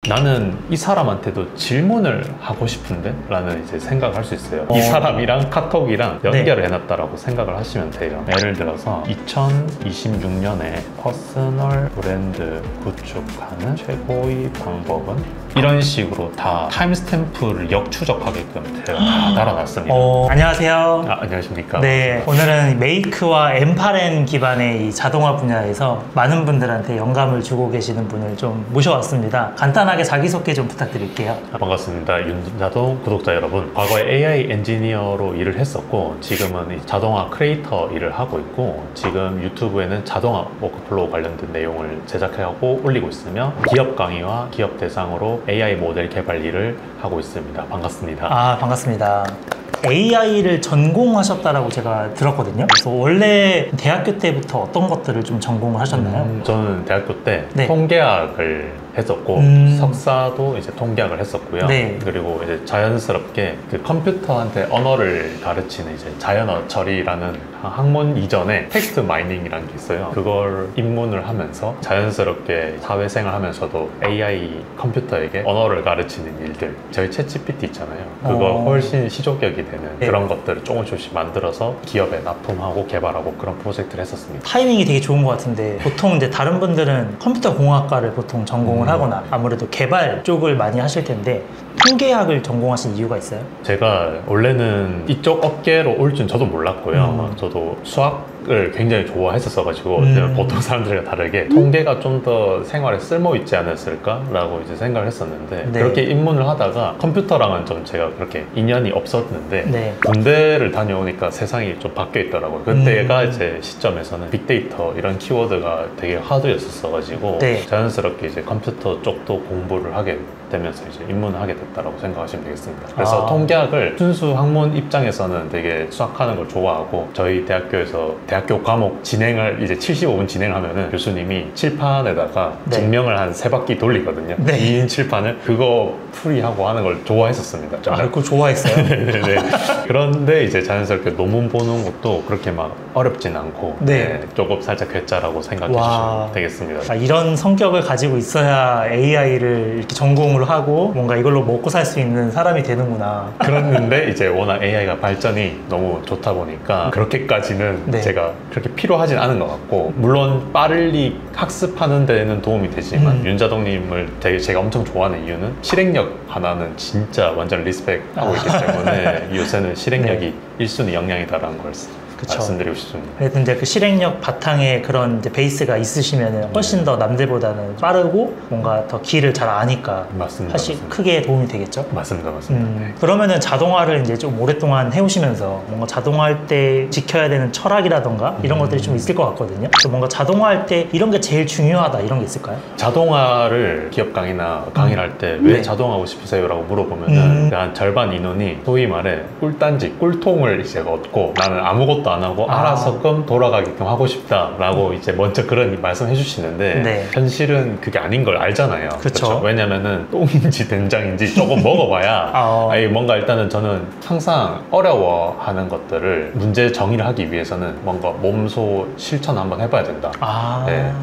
나는 이 사람한테도 질문을 하고 싶은데? 라는 이제 생각을 할 수 있어요. 이 사람이랑 카톡이랑 연결을 해놨다라고 생각을 하시면 돼요. 예를 들어서 2026년에 퍼스널 브랜드 구축하는 최고의 방법은? 이런 식으로 다 타임스탬프를 역추적하게끔 다 달아놨습니다. 안녕하세요. 안녕하십니까. 네, 오늘은 메이크와 엠파렌 기반의 이 자동화 분야에서 많은 분들한테 영감을 주고 계시는 분을 좀 모셔왔습니다. 간단하게 자기소개 좀 부탁드릴게요. 반갑습니다. 윤자동 구독자 여러분. 과거에 AI 엔지니어로 일을 했었고 지금은 이 자동화 크리에이터 일을 하고 있고 지금 유튜브에는 자동화 워크플로우 관련된 내용을 제작하고 올리고 있으며 기업 강의와 기업 대상으로 AI 모델 개발 일을 하고 있습니다. 반갑습니다. 반갑습니다. AI를 전공하셨다라고 제가 들었거든요. 그래서 원래 대학교 때부터 어떤 것들을 좀 전공을 하셨나요? 저는 대학교 때 네. 통계학을 했었고 석사도 이제 통계학을 했었고요. 네. 그리고 이제 자연스럽게 그 컴퓨터한테 언어를 가르치는 이제 자연어 처리라는 학문 이전에 텍스트 마이닝이라는 게 있어요. 그걸 입문을 하면서 자연스럽게 사회생활 하면서도 AI 컴퓨터에게 언어를 가르치는 일들, 저희 챗GPT 있잖아요. 그거 훨씬 시족격이 되는 그런 것들을 조금씩 만들어서 기업에 납품하고 개발하고 그런 프로젝트를 했었습니다. 타이밍이 되게 좋은 것 같은데 보통 이제 다른 분들은 컴퓨터 공학과를 보통 전공을 하거나 아무래도 개발 쪽을 많이 하실 텐데 통계학을 전공하신 이유가 있어요? 제가 원래는 이쪽 업계로 올 줄 저도 몰랐고요. 저도 수학을 굉장히 좋아했었어가지고 보통 사람들과 다르게 통계가 좀 더 생활에 쓸모 있지 않았을까라고 이제 생각을 했었는데 그렇게 입문을 하다가 컴퓨터랑은 좀 제가 그렇게 인연이 없었는데 군대를 다녀오니까 세상이 좀 바뀌어 있더라고요. 그때가 이제 시점에서는 빅데이터 이런 키워드가 되게 화두였었어가지고 자연스럽게 이제 컴퓨터 쪽도 공부를 하게 되면서 이제 입문을 하게 됐다라고 생각하시면 되겠습니다. 그래서 통계학을 순수 학문 입장에서는 되게 수학하는 걸 좋아하고 저희 대학교에서 대학교 과목 진행을 이제 75분 진행하면은 교수님이 칠판에다가 증명을 한 3바퀴 돌리거든요. 2인 칠판을 그거 풀이하고 하는 걸 좋아했었습니다. 그거 좋아했어요? 네네. 그런데 이제 자연스럽게 논문 보는 것도 그렇게 막 어렵진 않고 조금 살짝 괴짜라고 생각해 주시면 되겠습니다. 이런 성격을 가지고 있어야 AI를 이렇게 전공을 하고 뭔가 이걸로 먹고 살 수 있는 사람이 되는구나. 그랬는데 이제 워낙 AI가 발전이 너무 좋다 보니까 그렇게까지는 제가 그렇게 필요하진 않은 것 같고 물론 빠르게 학습하는 데는 도움이 되지만 윤자동님을 되게 제가 엄청 좋아하는 이유는 실행력 하나는 진짜 완전 리스펙하고 있기 때문에 요새는 실행력이 1순위 역량이다라는 걸 말씀드리고 싶습니다. 그래도 이제 그 실행력 바탕에 그런 이제 베이스가 있으시면 훨씬 더 남들보다는 빠르고 뭔가 더 길을 잘 아니까 사실 크게 도움이 되겠죠? 맞습니다. 그러면은 자동화를 이제 좀 오랫동안 해오시면서 뭔가 자동화할 때 지켜야 되는 철학이라던가 이런 것들이 좀 있을 것 같거든요. 그래서 뭔가 자동화할 때 이런 게 제일 중요하다 이런 게 있을까요? 자동화를 기업 강의나 강의를 할 때 왜 자동하고 싶으세요? 라고 물어보면은 한 절반 인원이 소위 말해 꿀단지, 꿀통을 이제 얻고 나는 아무것도 안 하고 알아서끔 돌아가게끔 하고 싶다라고 이제 먼저 그런 말씀해 주시는데 현실은 그게 아닌 걸 알잖아요. 그렇죠? 왜냐면은 똥인지 된장인지 조금 먹어봐야 아니 뭔가 일단은 저는 항상 어려워하는 것들을 문제 정의를 하기 위해서는 뭔가 몸소 실천 한번 해봐야 된다.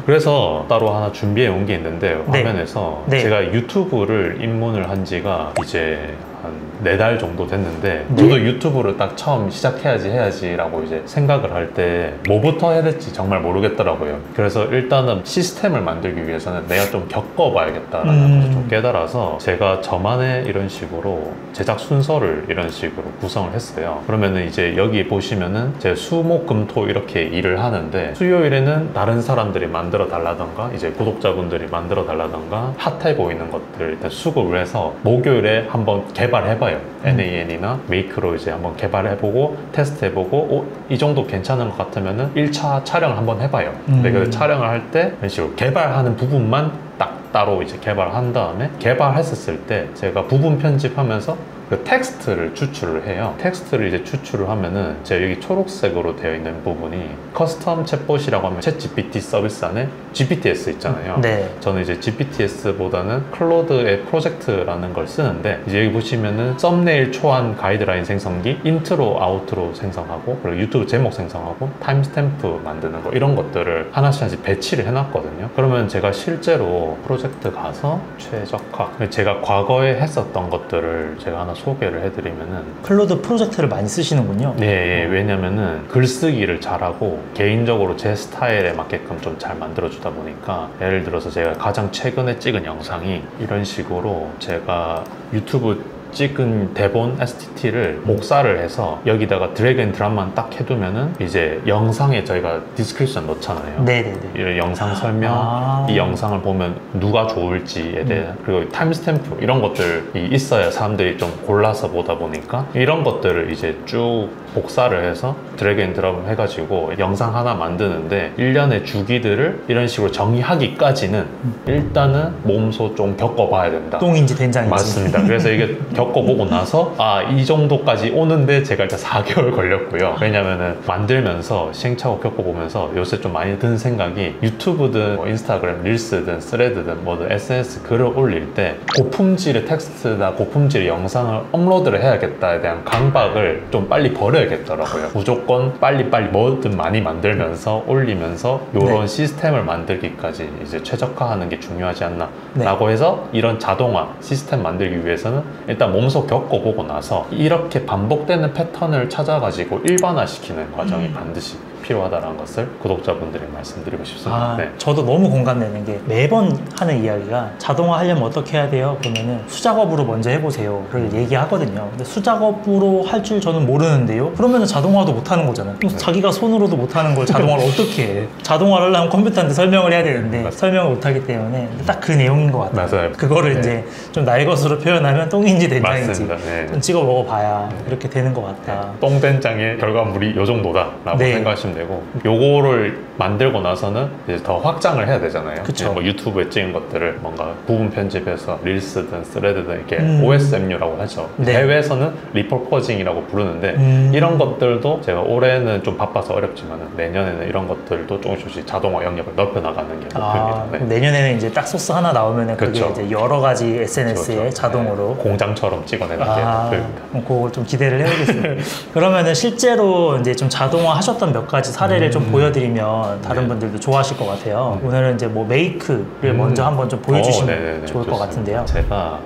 그래서 따로 하나 준비해 온 게 있는데 화면에서 제가 유튜브를 입문을 한 지가 이제 한 4달 정도 됐는데 저도 유튜브를 딱 처음 해야지 라고 이제 생각을 할 때 뭐부터 해야 될지 정말 모르겠더라고요. 그래서 일단은 시스템을 만들기 위해서는 내가 좀 겪어봐야겠다라는 것을 좀 깨달아서 제가 저만의 이런 식으로 제작 순서를 이런 식으로 구성을 했어요. 그러면은 이제 여기 보시면은 제 수목금토 이렇게 일을 하는데 수요일에는 다른 사람들이 만들어 달라던가 이제 구독자분들이 만들어 달라던가 핫해 보이는 것들 일단 수급을 해서 목요일에 한번 개발해봐요. NAN이나 메이크로 이제 한번 개발해보고 테스트해보고 이 정도 괜찮은 것 같으면은 1차 촬영을 한번 해봐요. 근데 그 촬영을 할 때 이런 식으로 개발하는 부분만 딱 따로 이제 개발한 다음에 개발했었을 때 제가 부분 편집하면서 그 텍스트를 추출을 해요. 텍스트를 이제 추출을 하면은 제가 여기 초록색으로 되어 있는 부분이 커스텀 챗봇이라고 하면 챗 GPT 서비스 안에 GPTS 있잖아요. 네. 저는 이제 GPTS보다는 클로드의 프로젝트라는 걸 쓰는데 이제 여기 보시면은 썸네일 초안 가이드라인 생성기, 인트로, 아우트로 생성하고 그리고 유튜브 제목 생성하고 타임스탬프 만드는 거 이런 것들을 하나씩 배치를 해놨거든요. 그러면 제가 실제로 프로젝트 가서 최적화 제가 과거에 했었던 것들을 제가 하나 소개를 해드리면은 클로드 프로젝트를 많이 쓰시는군요. 네, 왜냐면은 글쓰기를 잘하고 개인적으로 제 스타일에 맞게끔 좀 잘 만들어주다 보니까 예를 들어서 제가 가장 최근에 찍은 영상이 이런 식으로 제가 유튜브 찍은 대본 STT를 목살을 해서 여기다가 드래그 앤 드랍만 딱 해두면은 이제 영상에 저희가 디스크립션 넣잖아요. 네네네. 이런 영상 설명, 이 영상을 보면 누가 좋을지에 대한 그리고 타임스탬프 이런 것들이 있어야 사람들이 좀 골라서 보다 보니까 이런 것들을 이제 쭉 복사를 해서 드래그 앤 드랍을 해가지고 영상 하나 만드는데 1년의 주기들을 이런 식으로 정의하기까지는 일단은 몸소 좀 겪어봐야 된다. 똥인지 된장인지. 맞습니다. 그래서 이게 겪어보고 나서 이 정도까지 오는데 제가 일단 4개월 걸렸고요. 왜냐면은 만들면서 시행착오 겪어보면서 요새 좀 많이 든 생각이 유튜브든 뭐 인스타그램 릴스든 스레드든 뭐든 SNS 글을 올릴 때 고품질의 텍스트나 고품질의 영상을 업로드를 해야겠다에 대한 강박을 좀 빨리 버려야겠더라고요. 무조건 빨리빨리 뭐든 많이 만들면서 올리면서 이런 시스템을 만들기까지 이제 최적화하는 게 중요하지 않나 라고 해서 이런 자동화 시스템 만들기 위해서는 일단 몸소 겪어보고 나서 이렇게 반복되는 패턴을 찾아가지고 일반화시키는 과정이 반드시 필요하다는 것을 구독자분들에게 말씀드리고 싶습니다. 저도 너무 공감되는 게 매번 하는 이야기가 자동화 하려면 어떻게 해야 돼요? 그러면은 수작업으로 먼저 해보세요. 그렇게 얘기하거든요. 근데 수작업으로 할 줄 저는 모르는데요? 그러면은 자동화도 못하는 거잖아요. 자기가 손으로도 못하는 걸 자동화를 어떻게 해? 자동화를 하려면 컴퓨터한테 설명을 해야 되는데 설명을 못하기 때문에 딱 그 내용인 것 같아요. 맞아요. 그거를 이제 좀 날 것으로 표현하면 똥인지 된장인지 맞습니다. 좀 찍어 먹어봐야 이렇게 되는 것 같다. 똥된장의 결과물이 이 정도다 라고 생각하시면 되고 요거를 만들고 나서는 이제 더 확장을 해야 되잖아요. 그쵸. 뭐 유튜브에 찍은 것들을 뭔가 부분 편집해서 릴스든 스레드든 이렇게 OSMU라고 하죠. 해외에서는 리퍼포징이라고 부르는데 이런 것들도 제가 올해는 좀 바빠서 어렵지만 내년에는 이런 것들도 조금씩 자동화 영역을 넓혀 나가는 게 목표입니다. 내년에는 이제 딱 소스 하나 나오면은 그게 이제 여러 가지 SNS에 자동으로 공장처럼 찍어내는 게 목표입니다. 그걸 좀 기대를 해보겠습니다. 그러면은 실제로 이제 좀 자동화 하셨던 몇 가지 사례를 좀 보여드리면 다른 분들도 좋아하실 것 같아요. 오늘은 이제 뭐 메이크를 먼저 한번 좀 보여주시면 좋을 것 같은데요. 제가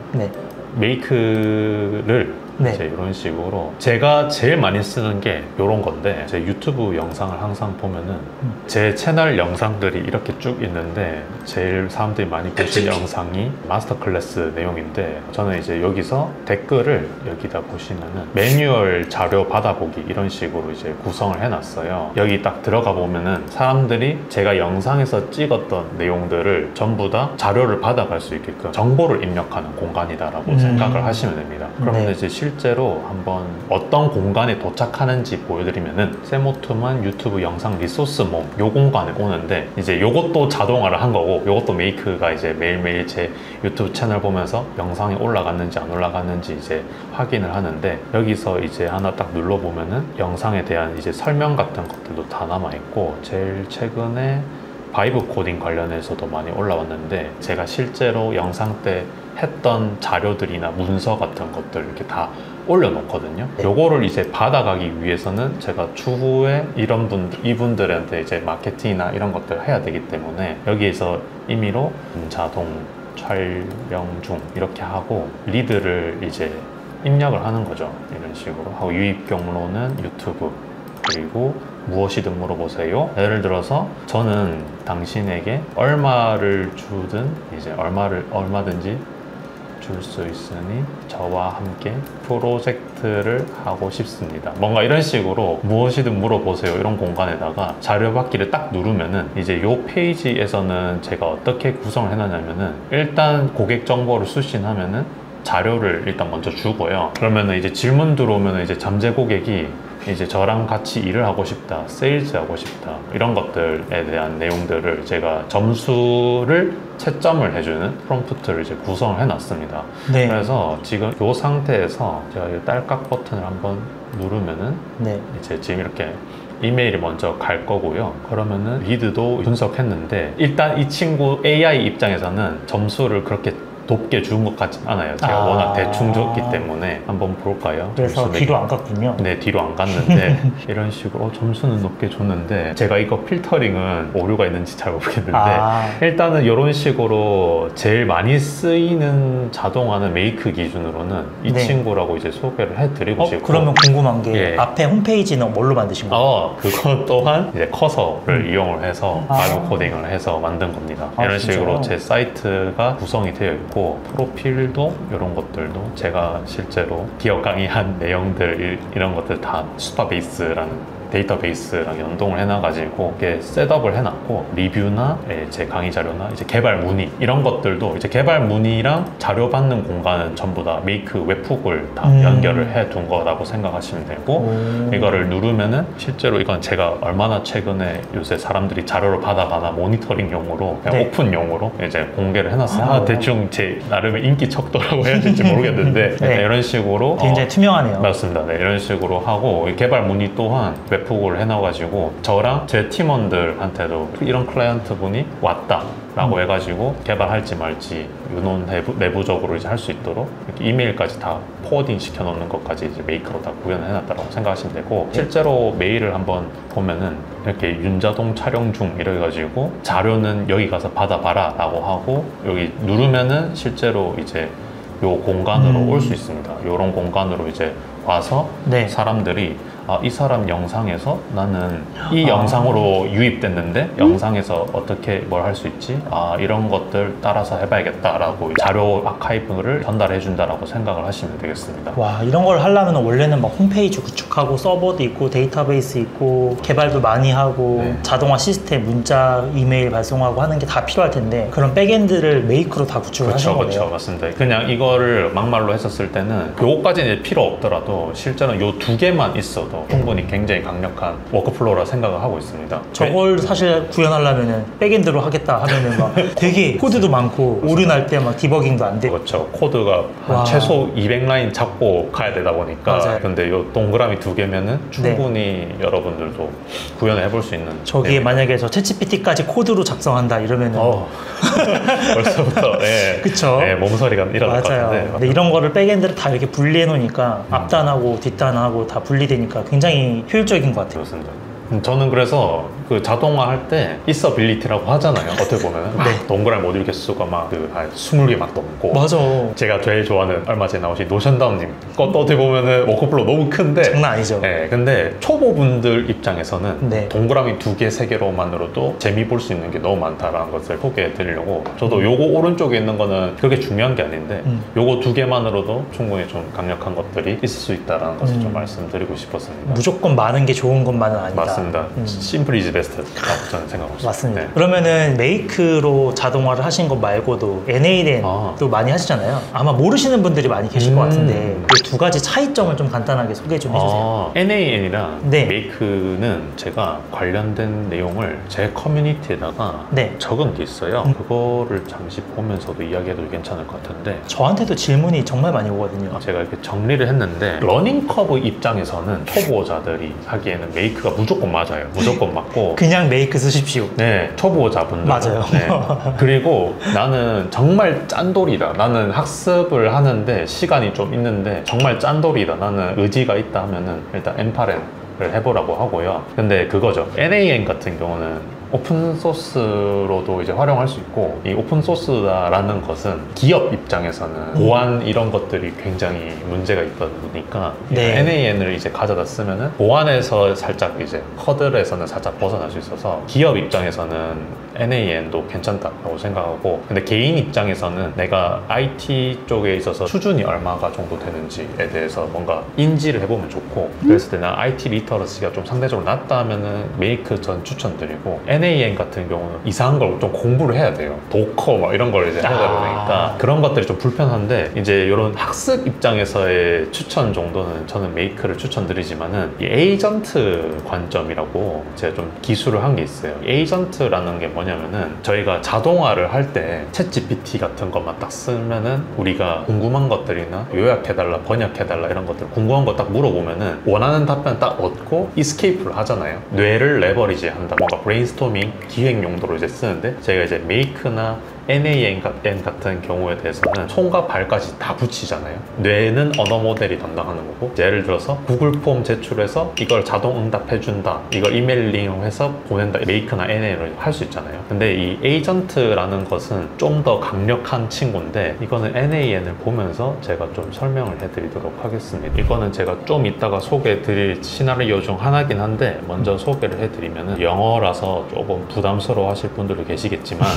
메이크를 이제 이런 식으로 제가 제일 많이 쓰는 게 이런 건데 제 유튜브 영상을 항상 보면은 제 채널 영상들이 이렇게 쭉 있는데 제일 사람들이 많이 보신 영상이 마스터 클래스 내용인데 저는 이제 여기서 댓글을 여기다 보시면은 매뉴얼 자료 받아보기 이런 식으로 이제 구성을 해놨어요. 여기 딱 들어가 보면은 사람들이 제가 영상에서 찍었던 내용들을 전부 다 자료를 받아갈 수 있게끔 정보를 입력하는 공간이다라고 생각을 하시면 됩니다. 그러면 이제 실제로 한번 어떤 공간에 도착하는지 보여드리면은 세모투만 유튜브 영상 리소스 mom요 공간에 오는데 이제 요것도 자동화를 한 거고 요것도 메이크가 이제 매일매일 제 유튜브 채널 보면서 영상이 올라갔는지 안 올라갔는지 이제 확인을 하는데 여기서 이제 하나 딱 눌러보면은 영상에 대한 이제 설명 같은 것들도 다 남아있고 제일 최근에 바이브 코딩 관련해서도 많이 올라왔는데 제가 실제로 영상 때 했던 자료들이나 문서 같은 것들 이렇게 다 올려놓거든요. 요거를 이제 받아가기 위해서는 제가 추후에 이분들한테 이제 마케팅이나 이런 것들을 해야 되기 때문에 여기에서 임의로 자동 촬영 중 이렇게 하고 리드를 이제 입력을 하는 거죠. 이런 식으로 하고 유입 경로는 유튜브 그리고 무엇이든 물어보세요. 예를 들어서 저는 당신에게 얼마를 주든 이제 얼마든지 줄 수 있으니 저와 함께 프로젝트를 하고 싶습니다. 뭔가 이런 식으로 무엇이든 물어보세요 이런 공간에다가 자료 받기를 딱 누르면은 이제 이 페이지에서는 제가 어떻게 구성을 해놨냐면은 일단 고객 정보를 수신하면은 자료를 일단 먼저 주고요. 그러면은 이제 질문 들어오면은 이제 잠재 고객이 이제 저랑 같이 일을 하고 싶다, 세일즈 하고 싶다 이런 것들에 대한 내용들을 제가 점수를 채점을 해주는 프롬프트를 이제 구성을 해놨습니다. 네. 그래서 지금 이 상태에서 제가 이 딸깍 버튼을 한번 누르면은 네. 이제 지금 이렇게 이메일이 먼저 갈 거고요. 그러면은 리드도 분석했는데 일단 이 친구 AI 입장에서는 점수를 그렇게 높게 준 것 같진 않아요. 제가 워낙 대충 줬기 때문에 한번 볼까요? 그래서 점수 뒤로 매기- 안 갔군요. 네, 뒤로 안 갔는데 이런 식으로 점수는 높게 줬는데 제가 이거 필터링은 오류가 있는지 잘 모르겠는데 일단은 이런 식으로 제일 많이 쓰이는 자동화는 메이크 기준으로는 이 네. 친구라고 이제 소개를 해드리고 싶고 그러면 궁금한 게 예. 앞에 홈페이지는 뭘로 만드신 거예요? 그것 또한 이제 커서를 이용을 해서 아. 바이오 코딩을 해서 만든 겁니다. 아, 이런 진짜요? 식으로 제 사이트가 구성이 되어 있고 프로필도 이런 것들도 제가 실제로 기업 강의한 내용들 이런 것들 다 수파베이스라는 데이터베이스랑 연동을 해놔가지고 이렇게 셋업을 해놨고 리뷰나 제 강의 자료나 이제 개발 문의 이런 것들도 이제 개발 문의랑 자료 받는 공간은 전부 다 메이크 웹훅을 다 연결을 해둔 거라고 생각하시면 되고 이거를 누르면은 실제로 이건 제가 얼마나 최근에 요새 사람들이 자료를 받아가나 모니터링용으로 그냥 네. 오픈용으로 이제 공개를 해놨어요. 대충 제 나름의 인기 척도라고 해야 될지 모르겠는데 네. 이런 식으로 굉장히 투명하네요. 맞습니다. 네, 이런 식으로 하고 개발 문의 또한 웹훅을 해놔가지고 저랑 제 팀원들한테도 이런 클라이언트 분이 왔다 라고 해가지고 개발할지 말지 유논 내부적으로 이제 할 수 있도록 이렇게 이메일까지 다 포워딩 시켜놓는 것까지 이제 메이크로 다 구현을 해놨다고 생각하시면 되고 실제로 메일을 한번 보면은 이렇게 윤자동 촬영 중 이래가지고 자료는 여기 가서 받아봐라 라고 하고 여기 누르면은 실제로 이제 요 공간으로 올 수 있습니다. 요런 공간으로 이제 와서 네. 사람들이 이 사람 영상에서 나는 이 영상으로 유입됐는데 영상에서 어떻게 뭘 할 수 있지? 이런 것들 따라서 해봐야겠다라고 자료 아카이브를 전달해 준다라고 생각을 하시면 되겠습니다. 와, 이런 걸 하려면 원래는 막 홈페이지 구축하고 서버도 있고 데이터베이스 있고 개발도 많이 하고 네. 자동화 시스템, 문자, 이메일 발송하고 하는 게 다 필요할 텐데 그런 백엔드를 메이크로 다 구축을 하신 거네요. 그렇죠, 맞습니다. 그냥 이거를 막말로 했었을 때는 요거까지는 필요 없더라도 실제로는 요 두 개만 있어도 충분히 굉장히 강력한 워크플로우라 생각을 하고 있습니다. 저걸 사실 구현하려면은 백엔드로 하겠다 하면은 막 되게 코드도 많고 오류 날 때 막 디버깅도 안 되고 그렇죠. 코드가 한 와. 최소 200라인 잡고 가야 되다 보니까 맞아요. 근데 요 동그라미 두 개면은 충분히 여러분들도 구현을 해볼 수 있는 저기에 내용입니다. 만약에 저 챗GPT까지 코드로 작성한다 이러면은 벌써부터 그쵸? 몸서리가 일어날 것 맞아요. 같은데 근데 이런 거를 백엔드를 다 이렇게 분리해 놓으니까 앞단하고 뒷단하고 다 분리되니까 굉장히 효율적인 것 같아요. 그렇습니다. 저는 그래서 그 자동화 할 때 있어빌리티라고 하잖아요. 어떻게 보면 동그라미 못 읽겠수가 막그 20개 막 넘고 맞아. 제가 제일 좋아하는 얼마 전에 나오신 노션다운님 것도 어떻게 보면은 워크플로우 너무 큰데 장난 아니죠. 네, 근데 초보분들 입장에서는 네. 동그라미 두 개, 세 개로만으로도 재미 볼 수 있는 게 너무 많다라는 것을 소개해 드리려고 저도 요거 오른쪽에 있는 거는 그렇게 중요한 게 아닌데 요거 두 개만으로도 충분히 좀 강력한 것들이 있을 수 있다는 것을 좀 말씀드리고 싶었습니다. 무조건 많은 게 좋은 것만은 아니다. 맞습니다. 심플 이즈 베스트라고 저는 생각하고 있습니다. 맞습니다. 네. 그러면은 메이크로 자동화를 하신 것 말고도 NAN도 많이 하시잖아요. 아마 모르시는 분들이 많이 계실 것 같은데 그 두 가지 차이점을 좀 간단하게 소개 좀 해주세요. NAN이랑 네. 메이크는 제가 관련된 내용을 제 커뮤니티에다가 네. 적은 게 있어요. 그거를 잠시 보면서도 이야기해도 괜찮을 것 같은데 저한테도 질문이 정말 많이 오거든요. 제가 이렇게 정리를 했는데 러닝 커브 입장에서는 초보자들이 하기에는 메이크가 무조건 맞아요. 무조건 맞고 그냥 메이크 쓰십시오. 네, 초보자분들. 맞아요. 네. 그리고 나는 정말 짠돌이다. 나는 학습을 하는데 시간이 좀 있는데 정말 짠돌이다. 나는 의지가 있다 하면은 일단 엔파렌을 해보라고 하고요. 근데 그거죠. NAN 같은 경우는 오픈소스로도 이제 활용할 수 있고 이 오픈소스라는 것은 기업 입장에서는 보안 이런 것들이 굉장히 문제가 있다 보니까 네. NAN을 이제 가져다 쓰면은 보안에서 살짝 이제 허들에서는 살짝 벗어날 수 있어서 기업 입장에서는 NAN도 괜찮다고 생각하고, 근데 개인 입장에서는 내가 IT 쪽에 있어서 수준이 얼마가 정도 되는지에 대해서 뭔가 인지를 해보면 좋고, 그랬을 때 나 IT 리터러시가 좀 상대적으로 낮다 하면은 메이크 전 추천드리고, NAN 같은 경우는 이상한 걸 좀 공부를 해야 돼요. 도커 막 이런 걸 이제 하다 보니까 그런 것들이 좀 불편한데, 이제 이런 학습 입장에서의 추천 정도는 저는 메이크를 추천드리지만은, 이 에이전트 관점이라고 제가 좀 기술을 한 게 있어요. 에이전트라는 게 뭐냐면은, 저희가 자동화를 할 때 챗 GPT 같은 것만 딱 쓰면은 우리가 궁금한 것들이나 요약해달라, 번역해달라 이런 것들 궁금한 거 딱 물어보면은 원하는 답변 딱 얻고 이스케이프를 하잖아요. 뇌를 레버리지 한다, 뭔가 브레인스토밍 기획 용도로 이제 쓰는데, 제가 이제 메이크나 NAN 같은 경우에 대해서는 손과 발까지 다 붙이잖아요. 뇌는 언어 모델이 담당하는 거고, 예를 들어서 구글 폼 제출해서 이걸 자동 응답해준다, 이걸 이메일링 해서 보낸다, 메이크나 NAN을 할 수 있잖아요. 근데 이 에이전트라는 것은 좀 더 강력한 친구인데, 이거는 NAN을 보면서 제가 좀 설명을 해드리도록 하겠습니다. 이거는 제가 좀 이따가 소개해드릴 시나리오 중 하나긴 한데, 먼저 소개를 해드리면, 영어라서 조금 부담스러워 하실 분들도 계시겠지만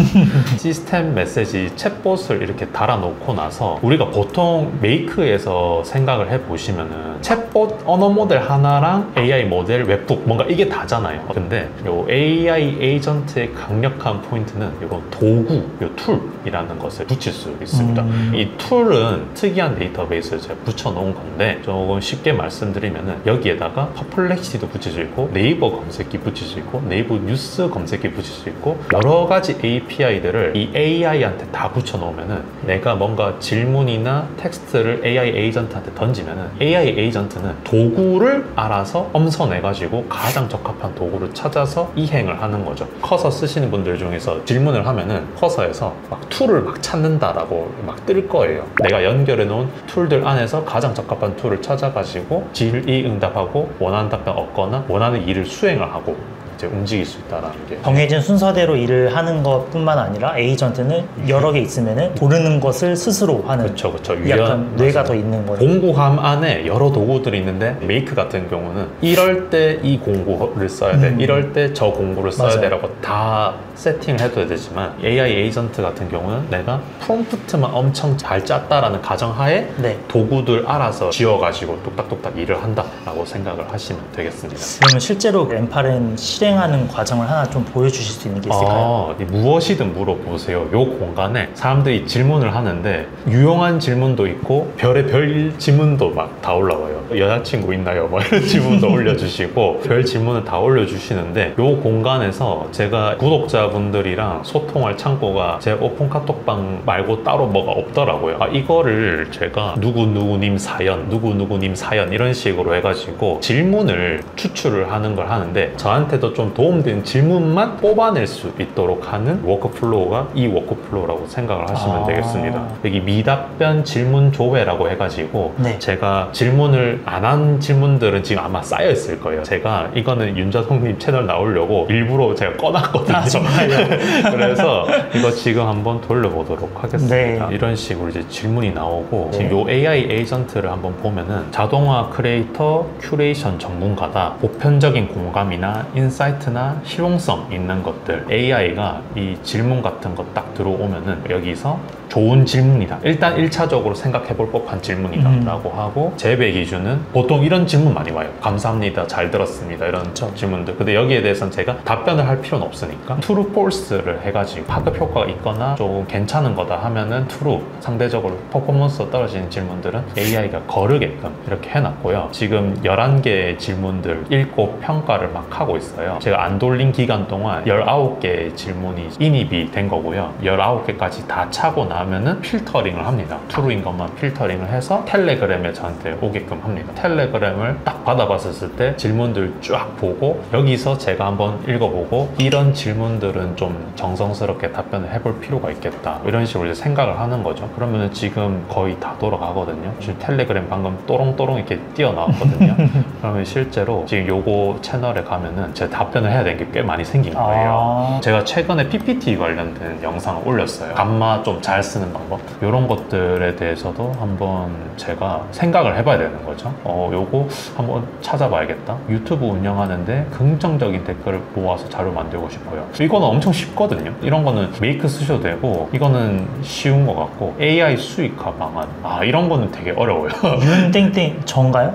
시스템 메시지 챗봇을 이렇게 달아놓고 나서, 우리가 보통 메이크에서 생각을 해보시면은 챗봇 언어 모델 하나랑 AI 모델 웹북 뭔가 이게 다잖아요. 근데 요 AI 에이전트의 강력한 포인트는 이런 도구, 요 툴이라는 것을 붙일 수 있습니다. 이 툴은 특이한 데이터베이스를 제가 붙여놓은 건데, 조금 쉽게 말씀드리면은 여기에다가 퍼플렉시티도 붙일 수 있고, 네이버 검색기 붙일 수 있고, 네이버 뉴스 검색기 붙일 수 있고, 여러 가지 API들을 이 AI한테 다 붙여놓으면은, 내가 뭔가 질문이나 텍스트를 AI 에이전트한테 던지면은 AI 에이전트는 도구를 알아서 엄선해가지고 가장 적합한 도구를 찾아서 이행을 하는 거죠. 커서 쓰시는 분들 중에서 질문을 하면은 커서에서 막 툴을 막 찾는다라고 막 뜰 거예요. 내가 연결해 놓은 툴들 안에서 가장 적합한 툴을 찾아가지고 질의응답하고 원하는 답변 얻거나 원하는 일을 수행을 하고 이제 움직일 수 있다는 게, 정해진 순서대로 일을 하는 것뿐만 아니라 에이전트는 여러 개 있으면은 고르는 것을 스스로 하는, 그쵸. 약간 뇌가 더 있는 거예요. 공구함 안에 여러 도구들이 있는데, 메이크 같은 경우는 이럴 때 이 공구를 써야 돼, 이럴 때 저 공구를 써야 맞아요. 돼라고 다 세팅을 해둬야 되지만, AI 에이전트 같은 경우는 내가 프롬프트만 엄청 잘 짰다라는 가정하에 네. 도구들 알아서 지어가지고 뚝딱뚝딱 일을 한다라고 생각을 하시면 되겠습니다. 그러면 실제로 엠파렌 실행하는 과정을 하나 좀 보여주실 수 있는 게 있을까요? 무엇이든 물어보세요. 요 공간에 사람들이 질문을 하는데, 유용한 질문도 있고 별의별 질문도 막 다 올라와요. 여자친구 있나요? 뭐 이런 질문도 올려주시고 별 질문을 다 올려주시는데, 요 공간에서 제가 구독자분들이랑 소통할 창구가 제 오픈 카톡방 말고 따로 뭐가 없더라고요. 이거를 제가 누구누구님 사연, 누구누구님 사연 이런 식으로 해가지고 질문을 추출을 하는 걸 하는데, 저한테도 좀 도움되는 질문만 뽑아낼 수 있도록 하는 워크플로우가 이 워크플로우라고 생각을 하시면 되겠습니다. 여기 미답변 질문 조회라고 해가지고, 네. 제가 질문을 안 한 질문들은 지금 아마 쌓여 있을 거예요. 제가 이거는 윤자성님 채널 나오려고 일부러 제가 꺼놨거든요. 그래서 이거 지금 한번 돌려보도록 하겠습니다. 네. 이런 식으로 이제 질문이 나오고, 지금 요 AI 에이전트를 한번 보면은 자동화 크리에이터, 큐레이션 전문가다, 보편적인 공감이나 인사이트나 실용성 있는 것들, AI가 이 질문 같은 거 딱 들어오면은 여기서 좋은 질문이다, 일단 1차적으로 생각해 볼 법한 질문이다 라고 하고, 재배 기준은 보통 이런 질문 많이 와요. 감사합니다, 잘 들었습니다, 이런 질문들. 근데 여기에 대해서는 제가 답변을 할 필요는 없으니까 true, false를 해가지고 파급 효과가 있거나 조금 괜찮은 거다 하면은 true, 상대적으로 퍼포먼스가 떨어지는 질문들은 AI가 거르게끔 이렇게 해놨고요. 지금 11개의 질문들 읽고 평가를 막 하고 있어요. 제가 안 돌린 기간 동안 19개의 질문이 인입이 된 거고요. 19개까지 다 차고 나면은 필터링을 합니다. true인 것만 필터링을 해서 텔레그램에 저한테 오게끔 합니다. 텔레그램을 딱 받아봤을 때 질문들 쫙 보고, 여기서 제가 한번 읽어보고 이런 질문들은 좀 정성스럽게 답변을 해볼 필요가 있겠다, 이런 식으로 이제 생각을 하는 거죠. 그러면은 지금 거의 다 돌아가거든요. 지금 텔레그램 방금 또롱또롱 이렇게 뛰어나왔거든요. 그러면 실제로 지금 요거 채널에 가면은 제 답변을 해야 되는 게 꽤 많이 생긴 거예요. 제가 최근에 PPT 관련된 영상을 올렸어요. 감마 좀 잘 쓰는 방법 이런 것들에 대해서도 한번 제가 생각을 해봐야 되는 거죠. 요거 한번 찾아봐야겠다. 유튜브 운영하는데 긍정적인 댓글을 모아서 자료 만들고 싶어요. 이거는 엄청 쉽거든요. 이런 거는 메이크 쓰셔도 되고 이거는 쉬운 것 같고 AI 수익화 방안 이런 거는 되게 어려워요. 윤땡땡 전가요?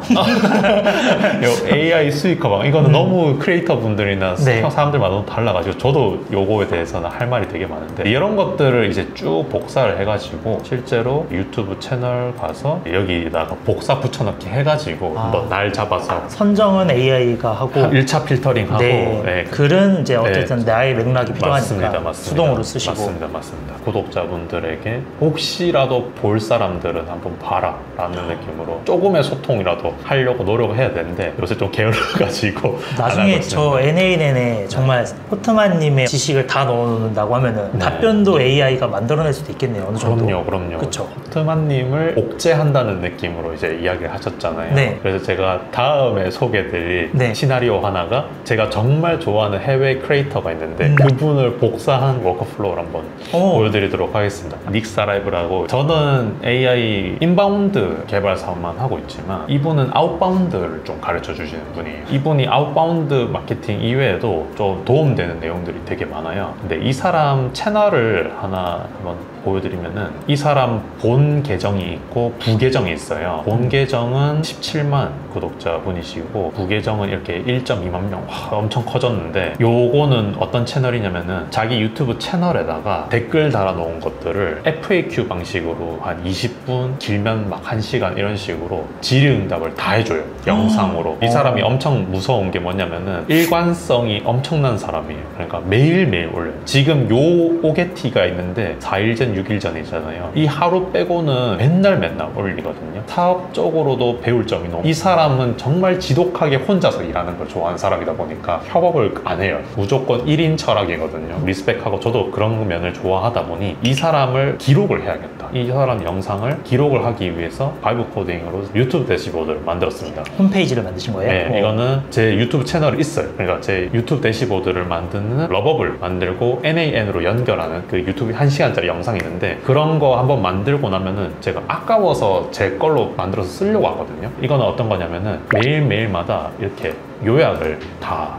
요 AI 수익화 방안 이거는 너무 크리에이터 분들이나 네. 사람들마다 너무 달라가지고 저도 요거에 대해서는 할 말이 되게 많은데 이런 것들을 이제 쭉 복사를 해가지고 실제로 유튜브 채널 가서 여기다가 복사 붙여넣기 해가지고 날 잡아서 선정은 AI가 하고 1차 필터링하고 네. 글은 이제 어쨌든 나의 맥락이 필요하니까 맞습니다. 수동으로 쓰시고 맞습니다. 구독자분들에게 혹시라도 볼 사람들은 한번 봐라 라는 느낌으로 조금의 소통이라도 하려고 노력을 해야 되는데 요새 좀 게을러가지고 나중에 저 NAN에 정말 호트만님의 지식을 다 넣어놓는다고 하면은 답변도 AI가 만들어낼 수도 있겠네요. 어느 정도. 그럼요. 그쵸. 호트만님을 옥죄한다는 느낌으로 이제 이야기를 하셨잖아요. 네. 그래서 제가 다음에 소개드릴 시나리오 하나가 제가 정말 좋아하는 해외 크리에이터가 있는데 그분을 복사한 워크플로우를 한번 보여드리도록 하겠습니다. 닉사라이브라고 저는 AI 인바운드 개발 사업만 하고 있지만 이분은 아웃바운드를 좀 가르쳐 주시는 분이에요. 이분이 아웃바운드 마케팅 이외에도 좀 도움되는 내용들이 되게 많아요. 근데 이 사람 채널을 하나 한번 보여드리면은 이 사람 본 계정이 있고 부계정이 있어요. 본 계정은 17만 구독자분이시고 부계정은 이렇게 1.2만 명 엄청 커졌는데 요거는 어떤 채널이냐면은 자기 유튜브 채널에다가 댓글 달아놓은 것들을 FAQ 방식으로 한 20분 길면 막 1시간 이런 식으로 질의응답을 다 해줘요. 영상으로. 이 사람이 엄청 무서운 게 뭐냐면은 일관성이 엄청난 사람이에요. 그러니까 매일매일 올려요. 지금 요 오게티가 있는데 4일 전 6일 전이잖아요. 이 하루 빼고는 맨날 올리거든요. 사업적으로도 배울 점이 너무 이 사람은 정말 지독하게 혼자서 일하는 걸 좋아하는 사람이다 보니까 협업을 안 해요. 무조건 1인 철학이거든요. 리스펙하고 저도 그런 면을 좋아하다 보니 이 사람을 기록을 해야겠다. 이 사람 영상을 기록을 하기 위해서 바이브 코딩으로 유튜브 대시보드를 만들었습니다. 홈페이지를 만드신 거예요? 네, 이거는 제 유튜브 채널이 있어요. 그러니까 제 유튜브 대시보드를 만드는 러버블 만들고 NAN으로 연결하는 그 유튜브 1시간짜리 영상이 있는데 그런 거 한번 만들고 나면은 제가 아까워서 제 걸로 만들어서 쓰려고 하거든요. 이거는 어떤 거냐면은 매일매일마다 이렇게 요약을 다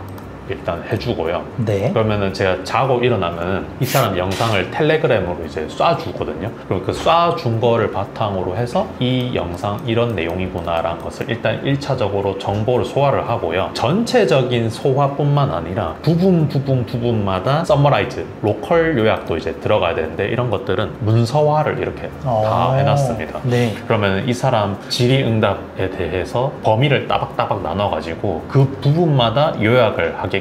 일단 해주고요. 네. 그러면은 제가 자고 일어나면 이 사람 영상을 텔레그램으로 이제 쏴주거든요. 그럼 그 쏴준 거를 바탕으로 해서 이 영상 이런 내용이구나 라는 것을 일단 1차적으로 정보를 소화를 하고요. 전체적인 소화뿐만 아니라 부분마다 서머라이즈, 로컬 요약도 이제 들어가야 되는데 이런 것들은 문서화를 이렇게 다 해놨습니다. 네. 그러면 이 사람 질의응답에 대해서 범위를 따박따박 나눠가지고 그 부분마다 요약을 하게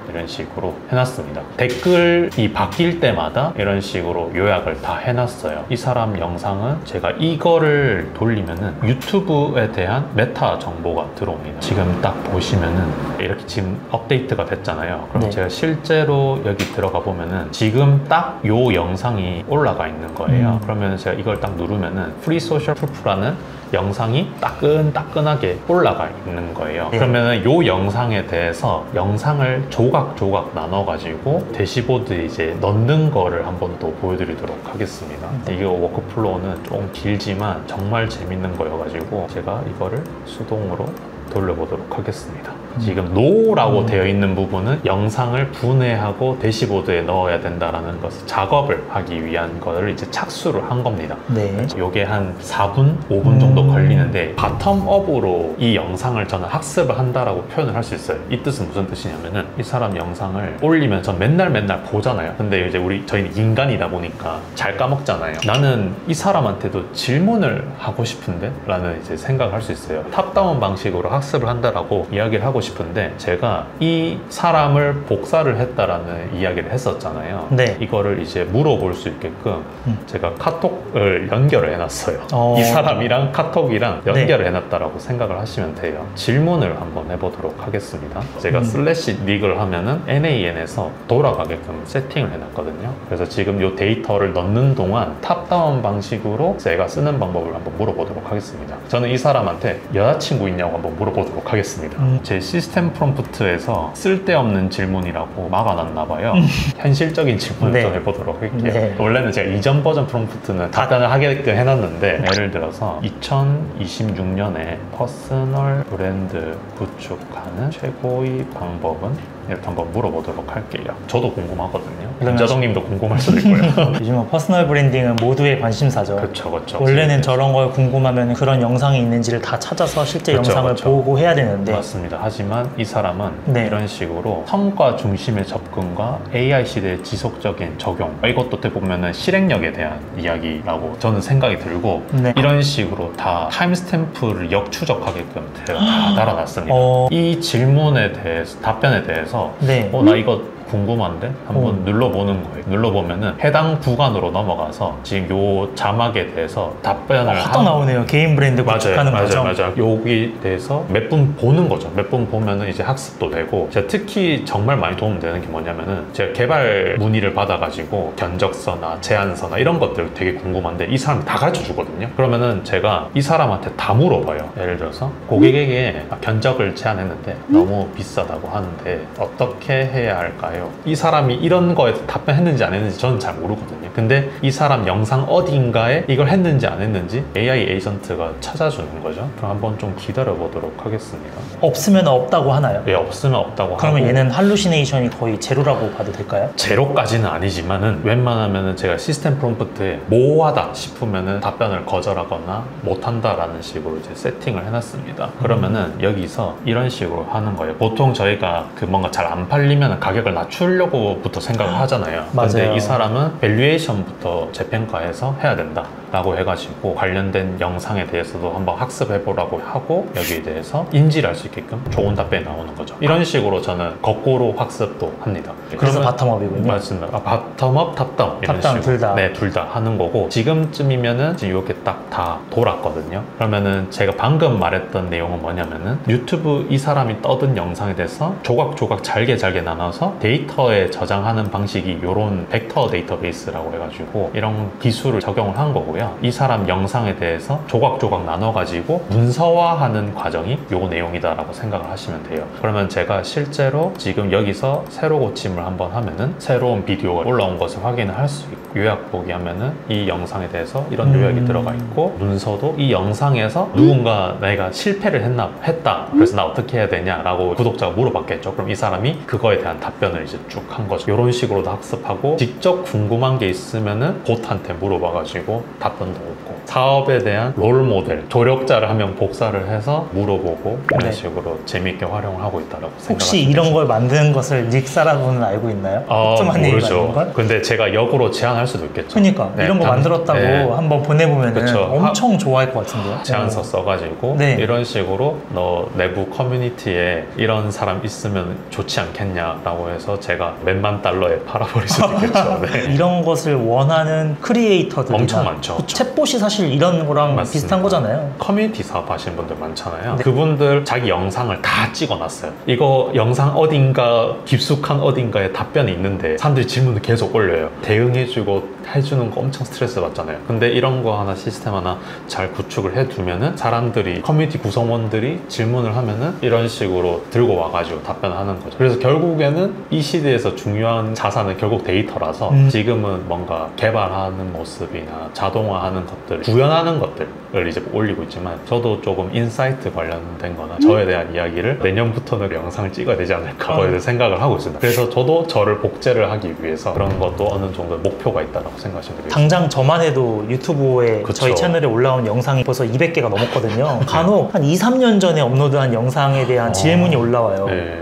이런 식으로 해놨습니다. 댓글이 바뀔 때마다 이런 식으로 요약을 다 해놨어요. 이 사람 영상은 제가 이거를 돌리면은 유튜브에 대한 메타 정보가 들어옵니다. 지금 딱 보시면은 이렇게 지금 업데이트가 됐잖아요. 그럼 제가 실제로 여기 들어가 보면은 지금 딱 요 영상이 올라가 있는 거예요. 그러면 제가 이걸 딱 누르면은 프리 소셜 프루프라는 영상이 따끈따끈하게 올라가 있는 거예요. 그러면 요 영상에 대해서 영상을 조각조각 나눠가지고 대시보드에 이제 넣는 거를 한번 또 보여드리도록 하겠습니다. 이게 워크플로우는 좀 길지만 정말 재밌는 거여가지고 제가 이거를 수동으로 돌려보도록 하겠습니다. 지금 노라고 되어 있는 부분은 영상을 분해하고 대시보드에 넣어야 된다라는 것을 작업을 하기 위한 거를 이제 착수를 한 겁니다. 네. 요게 한 4분, 5분 정도 걸리는데 바텀업으로 이 영상을 저는 학습을 한다라고 표현을 할 수 있어요. 이 뜻은 무슨 뜻이냐면은 이 사람 영상을 올리면 전 맨날 보잖아요. 근데 이제 저희는 인간이다 보니까 잘 까먹잖아요. 나는 이 사람한테도 질문을 하고 싶은데? 라는 이제 생각을 할 수 있어요. 탑다운 방식으로 학습을 한다라고 이야기를 하고 싶은데 제가 이 사람을 복사를 했다라는 이야기를 했었잖아요. 네. 이거를 이제 물어볼 수 있게끔 제가 카톡을 연결을 해놨어요. 이 사람이랑 카톡이랑 연결을 해놨다라고 생각을 하시면 돼요. 질문을 한번 해보도록 하겠습니다. 제가 슬래시 닉을 하면은 NAN에서 돌아가게끔 세팅을 해놨거든요. 그래서 지금 이 데이터를 넣는 동안 탑다운 방식으로 제가 쓰는 방법을 한번 물어보도록 하겠습니다. 저는 이 사람한테 여자친구 있냐고 한번 물어보도록 하겠습니다. 제 시스템 프롬프트에서 쓸데없는 질문이라고 막아놨나 봐요. 현실적인 질문을 네. 좀 해보도록 할게요. 네. 원래는 제가 이전 버전 프롬프트는 답변을 하게끔 해놨는데, 예를 들어서 2026년에 퍼스널 브랜드 구축하는 최고의 방법은? 이렇게 한번 물어보도록 할게요. 저도 궁금하거든요. 김자동님도 궁금할 수도 있고요. 요즘은 퍼스널 브랜딩은 모두의 관심사죠. 그쵸. 원래는 저런 걸 궁금하면 그런 영상이 있는지를 다 찾아서 실제 그쵸, 영상을 그쵸. 보고 해야 되는데 맞습니다. 하지만 이 사람은 네. 이런 식으로 성과 중심의 접근과 AI 시대의 지속적인 적용, 이것도 어떻게 보면은 실행력에 대한 이야기라고 저는 생각이 들고, 네. 이런 식으로 다 타임스탬프를 역추적하게끔 제가 다 달아놨습니다. 이 질문에 대해서, 답변에 대해서 네. 나 이거 궁금한데? 한번 눌러보는 거예요. 눌러보면은 해당 구간으로 넘어가서 지금 요 자막에 대해서 답변을 딱 나오네요. 개인 브랜드 구축하는 과정. 맞아요. 여기에 대해서 몇 분 보는 거죠. 몇 분 보면은 이제 학습도 되고, 제가 특히 정말 많이 도움되는 게 뭐냐면은, 제가 개발 문의를 받아가지고 견적서나 제안서나 이런 것들 되게 궁금한데 이 사람이 다 가르쳐 주거든요. 그러면은 제가 이 사람한테 다 물어봐요. 예를 들어서 고객에게 견적을 제안했는데 너무 비싸다고 하는데 어떻게 해야 할까요? 이 사람이 이런 거에 답변했는지 안 했는지 저는 잘 모르거든요. 근데 이 사람 영상 어딘가에 이걸 했는지 안 했는지 AI 에이전트가 찾아주는 거죠. 그럼 한번 좀 기다려 보도록 하겠습니다. 없으면 없다고 하나요? 예, 없으면 없다고 그러면 하고, 얘는 할루시네이션이 거의 제로라고 봐도 될까요? 제로까지는 아니지만은 웬만하면은 제가 시스템 프롬프트에 모호하다 싶으면은 답변을 거절하거나 못한다라는 식으로 이제 세팅을 해놨습니다. 그러면은 여기서 이런 식으로 하는 거예요. 보통 저희가 그 뭔가 잘 안 팔리면 가격을 낮추려고부터 생각을 하잖아요. 맞아요. 근데 이 사람은 밸류에이션부터 재평가해서 해야 된다 라고 해가지고 관련된 영상에 대해서도 한번 학습해보라고 하고, 여기에 대해서 인지를 할 수 있게끔 좋은 답변이 나오는 거죠. 이런 식으로 저는 거꾸로 학습도 합니다. 그래서 그러면- 바텀업이군요. 맞습니다. 바텀업, 탑다운 이런 탑다운 식으로. 둘 다. 네, 둘 다 하는 거고, 지금쯤이면은 지금 이렇게 딱 다 돌았거든요. 그러면은 제가 방금 말했던 내용은 뭐냐면은, 유튜브 이 사람이 떠든 영상에 대해서 조각조각 잘게 나눠서 데이터에 저장하는 방식이 요런 벡터 데이터베이스라고 해가지고 이런 기술을 적용을 한 거고요. 이 사람 영상에 대해서 조각조각 나눠가지고 문서화하는 과정이 요 내용이다라고 생각을 하시면 돼요. 그러면 제가 실제로 지금 여기서 세로 고침을 한번 하면은 새로운 비디오가 올라온 것을 확인을 할 수 있고, 요약 보기 하면은 이 영상에 대해서 이런 요약이 들어가 있고, 문서도 이 영상에서 누군가 내가 실패를 했다. 그래서 나 어떻게 해야 되냐라고 구독자가 물어봤겠죠. 그럼 이 사람이 그거에 대한 답변을 이제 쭉 한 거죠. 이런 식으로도 학습하고, 직접 궁금한 게 있으면은 봇한테 물어봐가지고 답변도 얻고, 사업에 대한 롤 모델, 조력자를 한 명 복사를 해서 물어보고, 이런 네. 식으로 재밌게 활용을 하고 있다라고 혹시 생각하시면 이런 되죠. 걸 만드는 것을 닉사라고는 알고 있나요? 좀 한입 만든 모르죠. 걸? 근데 제가 역으로 제안할 수도 있겠죠. 그러니까 네, 이런 거 만들었다고 네. 한번 보내보면 그쵸. 엄청 좋아할 것 같은데요. 제안서 써가지고 네. 이런 식으로 너 내부 커뮤니티에 이런 사람 있으면 좋지 않겠냐라고 해서 제가 몇만 달러에 팔아버릴 수도 있겠죠. 네. 이런 것을 원하는 크리에이터들이나 엄청 많죠. 챗봇이 사실 이런 거랑 맞습니다. 비슷한 거잖아요. 커뮤니티 사업 하시는 분들 많잖아요. 네. 그분들 자기 영상을 다 찍어놨어요. 이거 영상 어딘가 깊숙한 어딘가에 답변이 있는데 사람들이 질문을 계속 올려요. 대응해주고 해주는 거 엄청 스트레스 받잖아요. 근데 이런 거 하나 시스템 하나 잘 구축을 해두면은 사람들이, 커뮤니티 구성원들이 질문을 하면은 이런 식으로 들고 와가지고 답변하는 거죠. 그래서 결국에는 이 시대에서 중요한 자산은 결국 데이터라서 지금은 뭔가 개발하는 모습이나 자동화하는 것들, 구현하는 것들을 이제 올리고 있지만, 저도 조금 인사이트 관련된 거나 저에 대한 이야기를 내년부터는 영상을 찍어야 되지 않을까 거기에 생각을 하고 있습니다. 그래서 저도 저를 복제를 하기 위해서 그런 것도 어느 정도 목표가 있다고 생각하시면 되겠습니다. 당장 저만 해도 유튜브에 그쵸. 저희 채널에 올라온 영상이 벌써 200개가 넘었거든요. 간혹 한 2, 3년 전에 업로드한 영상에 대한 질문이 올라와요. 네.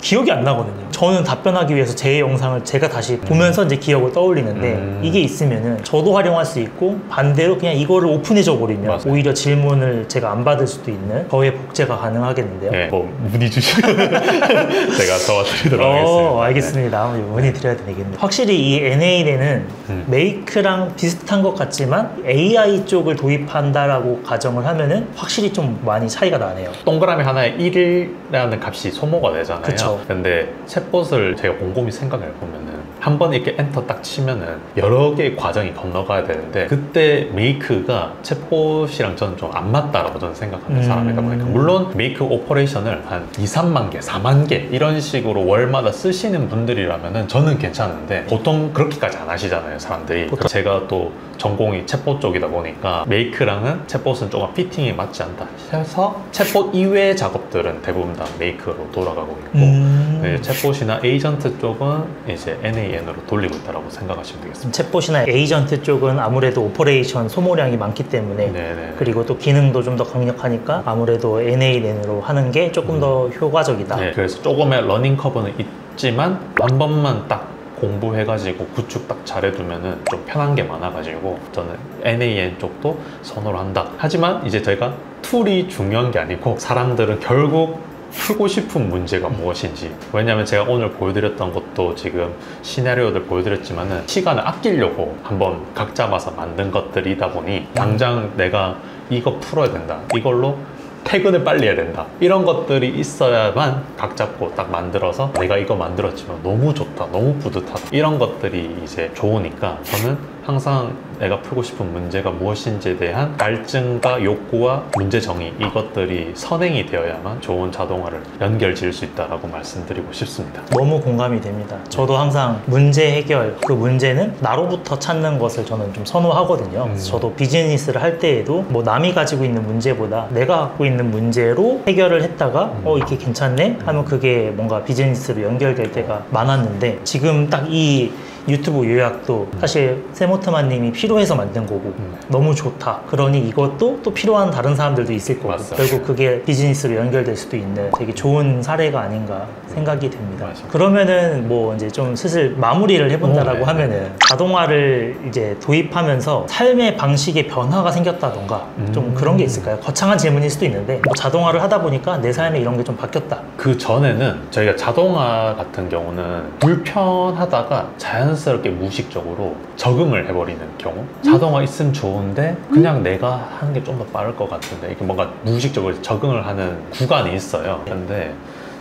기억이 안 나거든요. 저는 답변하기 위해서 제 영상을 제가 다시 보면서 이제 기억을 떠올리는데 이게 있으면은 저도 활용할 수 있고, 반대로 그냥 이거를 오픈해줘 버리면 맞아요. 오히려 질문을 제가 안 받을 수도 있는 저의 복제가 가능하겠는데요. 네, 뭐 문의 주시면 제가 도와드리도록 하겠습니다. 알겠습니다. 문의드려야 되겠네요. 확실히 이 NA에는 메이크랑 비슷한 것 같지만 AI 쪽을 도입한다라고 가정을 하면은 확실히 좀 많이 차이가 나네요. 동그라미 하나에 1이라는 값이 소모가 되잖아요. 그쵸. 근데 챗봇을 제가 곰곰이 생각해 보면은 한 번 이렇게 엔터 딱 치면은 여러 개의 과정이 건너가야 되는데 그때 메이크가 챗봇이랑 저는 좀 안 맞다라고 저는 생각하는 사람이다 보니까 물론 메이크 오퍼레이션을 한 2, 3만 개, 4만 개 이런 식으로 월마다 쓰시는 분들이라면은 저는 괜찮은데 보통 그렇게까지 안 하시잖아요, 사람들이. 제가 또 전공이 챗봇 쪽이다 보니까 메이크랑은 챗봇은 조금 피팅이 맞지 않다 해서 챗봇 이외의 작업들은 대부분 다 메이크로 돌아가고 있고 네, 챗봇이나 에이전트 쪽은 이제 NAN으로 돌리고 있다고 생각하시면 되겠습니다. 챗봇이나 에이전트 쪽은 아무래도 오퍼레이션 소모량이 많기 때문에 네네. 그리고 또 기능도 좀 더 강력하니까 아무래도 NAN으로 하는 게 조금 더 효과적이다. 네, 그래서 조금의 러닝 커브는 있지만 한 번만 딱 공부해가지고 구축 딱 잘해두면은 좀 편한 게 많아가지고 저는 NAN 쪽도 선호를 한다. 하지만 이제 저희가 툴이 중요한 게 아니고 사람들은 결국 풀고 싶은 문제가 무엇인지. 왜냐면 제가 오늘 보여드렸던 것도 지금 시나리오들 보여드렸지만은 시간을 아끼려고 한번 각 잡아서 만든 것들이다 보니 당장 내가 이거 풀어야 된다, 이걸로 퇴근을 빨리 해야 된다, 이런 것들이 있어야만 각 잡고 딱 만들어서 내가 이거 만들었지만 너무 좋다, 너무 뿌듯하다, 이런 것들이 이제 좋으니까 저는 항상 내가 풀고 싶은 문제가 무엇인지에 대한 갈증과 욕구와 문제 정의, 이것들이 선행이 되어야만 좋은 자동화를 연결 지을 수 있다고 말씀드리고 싶습니다. 너무 공감이 됩니다. 저도 항상 문제 해결, 그 문제는 나로부터 찾는 것을 저는 좀 선호하거든요. 저도 비즈니스를 할 때에도 뭐 남이 가지고 있는 문제보다 내가 갖고 있는 문제로 해결을 했다가 이게 괜찮네? 하면 그게 뭔가 비즈니스로 연결될 때가 많았는데 지금 딱 이 유튜브 요약도 사실 세모트만 님이 필요해서 만든 거고 너무 좋다, 그러니 이것도 또 필요한 다른 사람들도 있을 거고 맞습니다. 결국 그게 비즈니스로 연결될 수도 있는 되게 좋은 사례가 아닌가 생각이 됩니다. 맞습니다. 그러면은 뭐 이제 좀 슬슬 마무리를 해본다라고 네. 하면은 자동화를 이제 도입하면서 삶의 방식에 변화가 생겼다던가 좀 그런 게 있을까요? 거창한 질문일 수도 있는데 뭐 자동화를 하다 보니까 내 삶에 이런 게 좀 바뀌었다. 그 전에는 저희가 자동화 같은 경우는 불편하다가 자연스럽게 무의식적으로 적응을 해버리는 경우, 자동화 있으면 좋은데 그냥 내가 하는 게 좀 더 빠를 것 같은데 이게 뭔가 무의식적으로 적응을 하는 구간이 있어요. 근데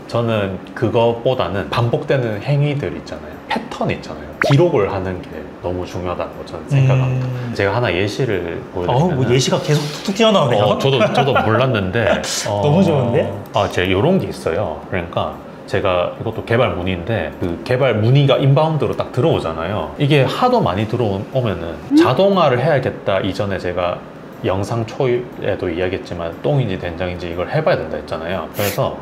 저는 그것보다는 반복되는 행위들 있잖아요, 패턴 있잖아요, 기록을 하는 게 너무 중요하다고 저는 생각합니다. 제가 하나 예시를 보여드리면 뭐 예시가 계속 툭툭 튀어나오네요. 저도 몰랐는데 너무 좋은데? 제가 이런 게 있어요. 그러니까 제가 이것도 개발 문의인데 그 개발 문의가 인바운드로 딱 들어오잖아요. 이게 하도 많이 들어오면은 자동화를 해야겠다. 이전에 제가 영상 초에도 이야기했지만 똥인지 된장인지 이걸 해봐야 된다 했잖아요. 그래서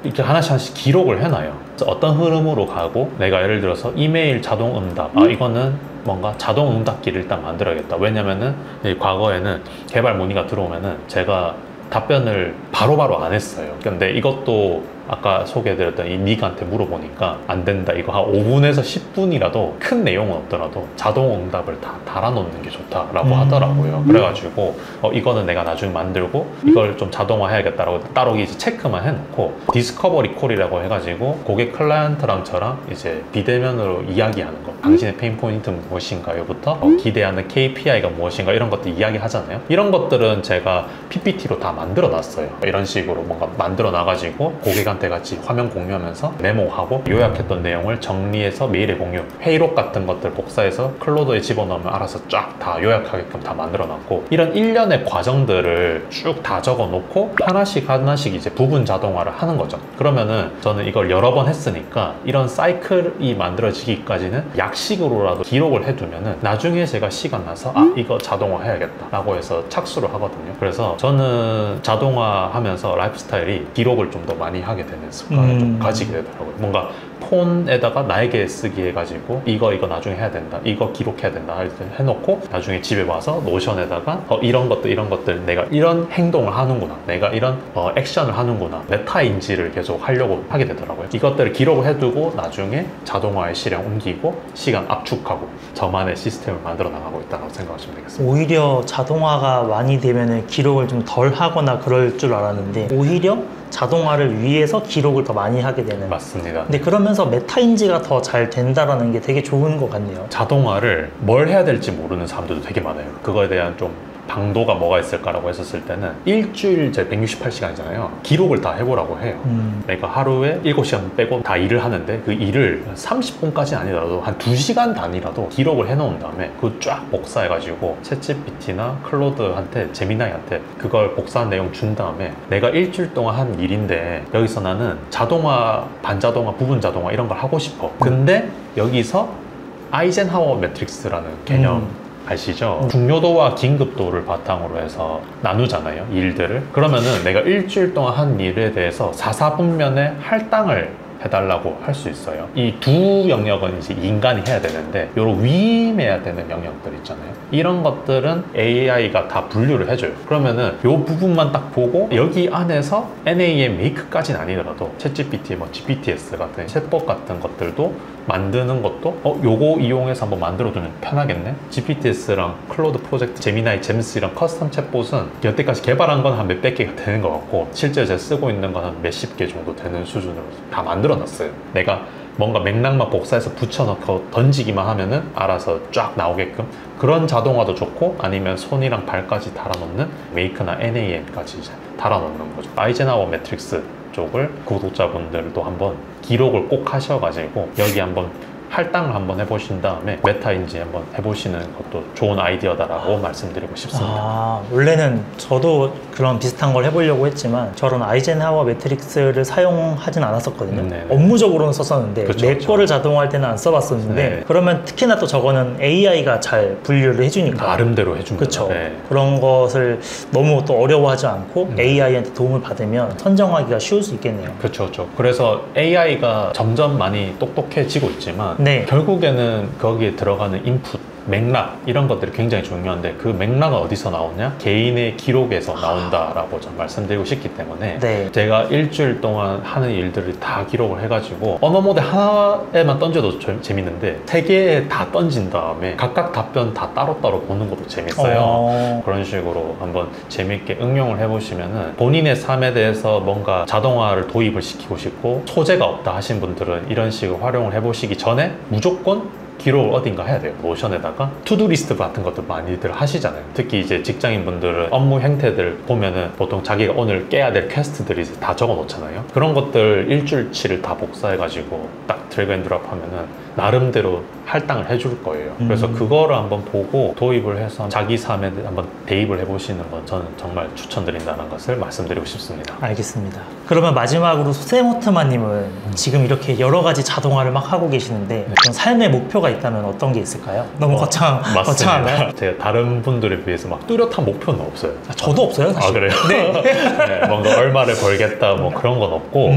이렇게 하나씩 기록을 해놔요. 어떤 흐름으로 가고, 내가 예를 들어서 이메일 자동 응답, 이거는 뭔가 자동 응답기를 일단 만들어야겠다. 왜냐면은 과거에는 개발 문의가 들어오면은 제가 답변을 바로바로 안 했어요. 근데 이것도 아까 소개해드렸던 이 닉한테 물어보니까 안 된다, 이거 한 5분에서 10분이라도 큰 내용은 없더라도 자동 응답을 다 달아놓는 게 좋다라고 하더라고요. 그래가지고 이거는 내가 나중에 만들고 이걸 좀 자동화 해야겠다라고 따로 이제 체크만 해놓고, 디스커버리 콜이라고 해가지고 고객 클라이언트랑 저랑 이제 비대면으로 이야기하는 거, 당신의 페인 포인트는 무엇인가요부터 기대하는 KPI가 무엇인가, 이런 것들 이야기하잖아요. 이런 것들은 제가 PPT로 다 만들어 놨어요. 이런 식으로 뭔가 만들어 놔가지고 고객한테 같이 화면 공유하면서 메모하고 요약했던 내용을 정리해서 메일에 공유, 회의록 같은 것들 복사해서 클로드에 집어넣으면 알아서 쫙 다 요약하게끔 다 만들어 놨고, 이런 일련의 과정들을 쭉 다 적어 놓고 하나씩 이제 부분 자동화를 하는 거죠. 그러면은 저는 이걸 여러 번 했으니까 이런 사이클이 만들어지기까지는 약식으로라도 기록을 해두면은 나중에 제가 시간 나서 이거 자동화 해야겠다 라고 해서 착수를 하거든요. 그래서 저는 자동화 하면서 라이프 스타일이 기록을 좀 더 많이 하게 되는 습관을 좀 가지게 되더라고요. 뭔가 폰에다가 나에게 쓰기 해가지고 이거 나중에 해야 된다, 이거 기록해야 된다 할 때 해놓고 나중에 집에 와서 노션에다가 이런 것들 내가 이런 행동을 하는구나, 내가 이런 액션을 하는구나, 메타인지를 계속 하려고 하게 되더라고요. 이것들을 기록을 해두고 나중에 자동화의 실행 옮기고 시간 압축하고 저만의 시스템을 만들어 나가고 있다고 생각하시면 되겠습니다. 오히려 자동화가 많이 되면 기록을 좀 덜 하거나 그럴 줄 알았는데 오히려 자동화를 위해서 기록을 더 많이 하게 되는. 맞습니다. 근데 그러면서 메타인지가 더 잘 된다라는 게 되게 좋은 것 같네요. 자동화를 뭘 해야 될지 모르는 사람들도 되게 많아요. 그거에 대한 좀 방도가 뭐가 있을까라고 했었을 때는 일주일 제 168시간이잖아요. 기록을 다 해보라고 해요. 내가 하루에 7시간 빼고 다 일을 하는데 그 일을 30분까지는 아니라도 한 2시간 단위라도 기록을 해놓은 다음에 그거 쫙 복사해가지고 챗GPT나 클로드한테 제미나이한테 그걸 복사한 내용 준 다음에 내가 일주일 동안 한 일인데 여기서 나는 자동화, 반자동화, 부분 자동화 이런 걸 하고 싶어. 근데 여기서 아이젠하워 매트릭스라는 개념 아시죠? 중요도와 긴급도를 바탕으로 해서 나누잖아요, 일들을. 그러면은 내가 일주일 동안 한 일에 대해서 4사분면에 할당을 해달라고 할 수 있어요. 이 두 영역은 이제 인간이 해야 되는데 요런 위임해야 되는 영역들 있잖아요. 이런 것들은 AI가 다 분류를 해줘요. 그러면은 요 부분만 딱 보고 여기 안에서 NAM 메이크까지는 아니더라도 챗GPT, 뭐 GPTS 같은 챗봇 같은 것들도 만드는 것도 요거 이용해서 한번 만들어두면 편하겠네. GPTS랑 클로드 프로젝트, 제미나이, 잼스랑 커스텀 챗봇은 여태까지 개발한 건 한 몇백 개가 되는 것 같고 실제 제가 쓰고 있는 건 한 몇십 개 정도 되는 수준으로 다 만들어놨어요. 내가 뭔가 맥락만 복사해서 붙여넣고 던지기만 하면은 알아서 쫙 나오게끔 그런 자동화도 좋고 아니면 손이랑 발까지 달아놓는 메이크나 NAM까지 이제 달아놓는 거죠. 아이젠하워 매트릭스 쪽을 구독자분들도 한번 기록을 꼭 하셔가지고 여기 한번 할당을 한번 해보신 다음에 메타인지 한번 해보시는 것도 좋은 아이디어다라고 말씀드리고 싶습니다. 원래는 저도 그런 비슷한 걸 해보려고 했지만 저런 아이젠하워 매트릭스를 사용하진 않았었거든요. 네네. 업무적으로는 썼었는데 그쵸, 내 그쵸. 거를 자동화할 때는 안 써봤었는데 네. 그러면 특히나 또 저거는 AI가 잘 분류를 해주니까 나름대로 해줍니다. 그렇죠. 네. 그런 것을 너무 또 어려워하지 않고 AI한테 도움을 받으면 선정하기가 쉬울 수 있겠네요. 그렇죠, 그렇죠. 그래서 AI가 점점 많이 똑똑해지고 있지만 네. 결국에는 거기에 들어가는 인풋, 맥락 이런 것들이 굉장히 중요한데 그 맥락은 어디서 나오냐? 개인의 기록에서 나온다라고 좀 말씀드리고 싶기 때문에 네. 제가 일주일 동안 하는 일들을 다 기록을 해가지고 언어 모델 하나에만 던져도 재밌는데 3개에 다 던진 다음에 각각 답변 다 따로따로 보는 것도 재밌어요. 그런 식으로 한번 재밌게 응용을 해보시면은 본인의 삶에 대해서 뭔가 자동화를 도입을 시키고 싶고 소재가 없다 하신 분들은 이런 식으로 활용을 해보시기 전에 무조건 기록을 어딘가 해야 돼요. 노션에다가 투두 리스트 같은 것도 많이들 하시잖아요. 특히 이제 직장인 분들은 업무 행태들 보면은 보통 자기가 오늘 깨야 될 퀘스트들이 다 적어 놓잖아요. 그런 것들 일주일치를 다 복사해 가지고 딱 드래그 앤 드롭 하면은 나름대로 할당을 해줄 거예요. 그래서 그거를 한번 보고 도입을 해서 자기 삶에 한번 대입을 해보시는 건 저는 정말 추천드린다는 것을 말씀드리고 싶습니다. 알겠습니다. 그러면 마지막으로 세모트마님은 지금 이렇게 여러 가지 자동화를 막 하고 계시는데 그런 삶의 목표가 있다면 어떤 게 있을까요? 너무 거창한가요? 맞습니다. 제가 다른 분들에 비해서 막 뚜렷한 목표는 없어요. 저도 없어요, 사실. 아, 그래요? 네. 네, 뭔가 얼마를 벌겠다 뭐 그런 건 없고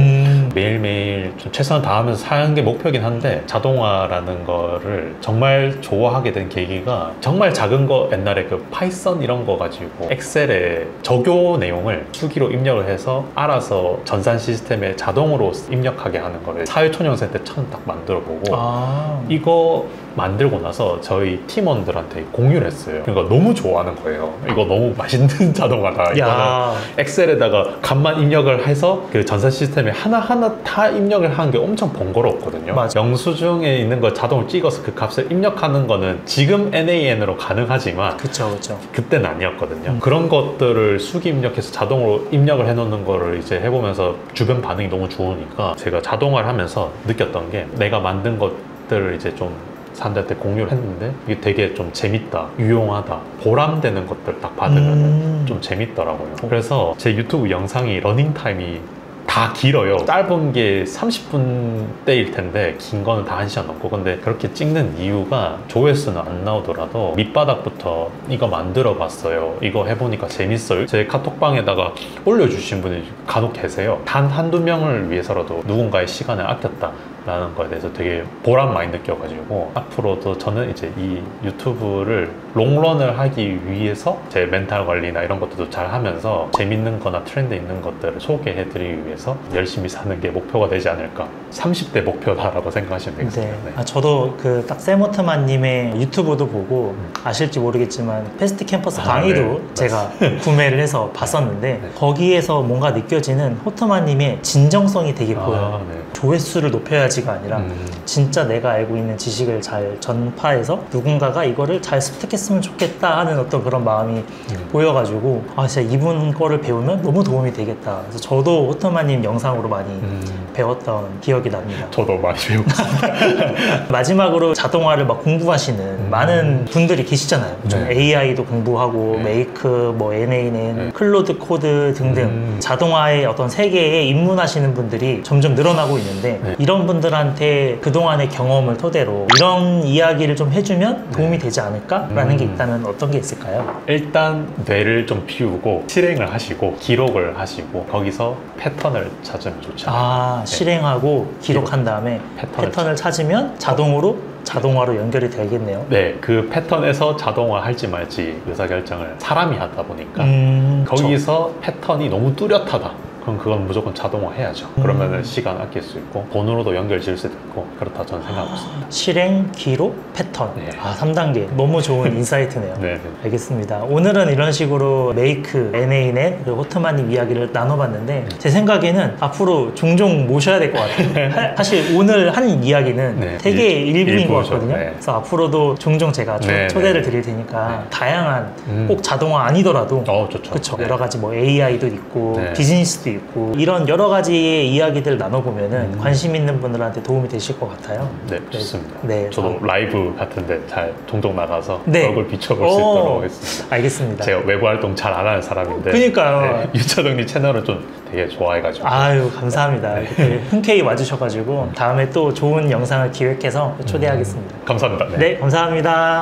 매일매일 좀 최선을 다하면서 사는 게 목표긴 한데 자동화라는 거를 정말 좋아하게 된 계기가 정말 작은 거 옛날에 그 파이썬 이런 거 가지고 엑셀에 적요 내용을 수기로 입력을 해서 알아서 전산 시스템에 자동으로 입력하게 하는 거를 사회초년생 때 처음 딱 만들어 보고 이거 만들고 나서 저희 팀원들한테 공유를 했어요. 그러니까 너무 좋아하는 거예요. 이거 너무 맛있는 자동화다. 이거는 엑셀에다가 값만 입력을 해서 그 전산 시스템에 하나하나 다 입력을 하는 게 엄청 번거롭거든요. 맞아. 영수증에 있는 걸 자동으로 찍어서 그 값을 입력하는 거는 지금 NAN으로 가능하지만 그쵸. 그때는 아니었거든요. 그런 것들을 수기 입력해서 자동으로 입력을 해놓는 거를 이제 해보면서 주변 반응이 너무 좋으니까 제가 자동화를 하면서 느꼈던 게 내가 만든 것들을 이제 좀 사람들한테 공유를 했는데 이게 되게 좀 재밌다, 유용하다, 보람되는 것들 딱 받으면 좀 재밌더라고요. 그래서 제 유튜브 영상이 러닝타임이 다 길어요. 짧은 게 30분대일 텐데 긴 거는 다 1시간 넘고. 근데 그렇게 찍는 이유가 조회수는 안 나오더라도 밑바닥부터 이거 만들어 봤어요, 이거 해보니까 재밌어요, 제 카톡방에다가 올려주신 분이 간혹 계세요. 단 한두 명을 위해서라도 누군가의 시간을 아꼈다 라는 거에 대해서 되게 보람 많이 느껴가지고 앞으로도 저는 이제 이 유튜브를 롱런을 하기 위해서 제 멘탈 관리나 이런 것들도 잘 하면서 재밌는 거나 트렌드 있는 것들을 소개해 드리기 위해서 열심히 사는 게 목표가 되지 않을까. 30대 목표다라고 생각하시면 되겠습니다. 네. 저도 그 딱 세모트만님의 유튜브도 보고 아실지 모르겠지만 패스트 캠퍼스 강의도 제가 구매를 해서 봤었는데 거기에서 뭔가 느껴지는 호트만님의 진정성이 되게 보여요. 조회수를 높여야지 메시지가 아니라 진짜 내가 알고 있는 지식을 잘 전파해서 누군가가 이거를 잘 습득했으면 좋겠다 하는 어떤 그런 마음이 보여가지고 아 진짜 이분 거를 배우면 너무 도움이 되겠다. 그래서 저도 호트만님 영상으로 많이 배웠던 기억이 납니다. 저도 많이 배웠습니다. 마지막으로 자동화를 막 공부하시는 많은 분들이 계시잖아요. 좀 네. AI도 공부하고 메이크, 뭐 NA는, 클로드 코드 등등 자동화의 어떤 세계에 입문하시는 분들이 점점 늘어나고 있는데 이런 분들한테 그동안의 경험을 토대로 이런 이야기를 좀 해주면 도움이 되지 않을까라는 게 있다면 어떤 게 있을까요? 일단 뇌를 좀 비우고 실행을 하시고 기록을 하시고 거기서 패턴을 찾으면 좋죠. 아, 실행하고 기록한 다음에 패턴을 찾으면 자동화로 연결이 되겠네요. 네, 그 패턴에서 자동화 할지 말지 의사결정을 사람이 하다 보니까 거기서 패턴이 너무 뚜렷하다. 그럼 그건 무조건 자동화 해야죠. 그러면은 시간 아낄 수 있고 돈으로도 연결 지을 수도 있고 그렇다 저는 생각하고 있습니다. 실행, 기록, 패턴. 네. 아, 3단계. 너무 좋은 인사이트네요. 네. 알겠습니다. 오늘은 이런 식으로 메이크, NA넷, 그리고 호트만님 이야기를 나눠봤는데 제 생각에는 앞으로 종종 모셔야 될 것 같아요. 사실 오늘 한 이야기는 네. 되게 일부인 것 일부죠. 같거든요. 네. 그래서 앞으로도 종종 제가 네. 초대를 드릴 테니까 다양한 꼭 자동화 아니더라도 좋죠. 그쵸. 네. 여러 가지 뭐 AI도 있고 네. 비즈니스도 있고 이런 여러 가지의 이야기들을 나눠보면은 관심 있는 분들한테 도움이 되실 것 같아요. 네, 좋습니다. 네. 저도 라이브 같은데 잘 종종 나가서 네. 얼굴 비춰볼 수 있도록 하겠습니다. 알겠습니다. 제가 외부 활동 잘 안 하는 사람인데 그니까요. 네, 유차동님 채널을 좀 되게 좋아해가지고 아유, 감사합니다. 이렇게 흔쾌히 와주셔가지고 다음에 또 좋은 영상을 기획해서 초대하겠습니다. 감사합니다. 네, 감사합니다.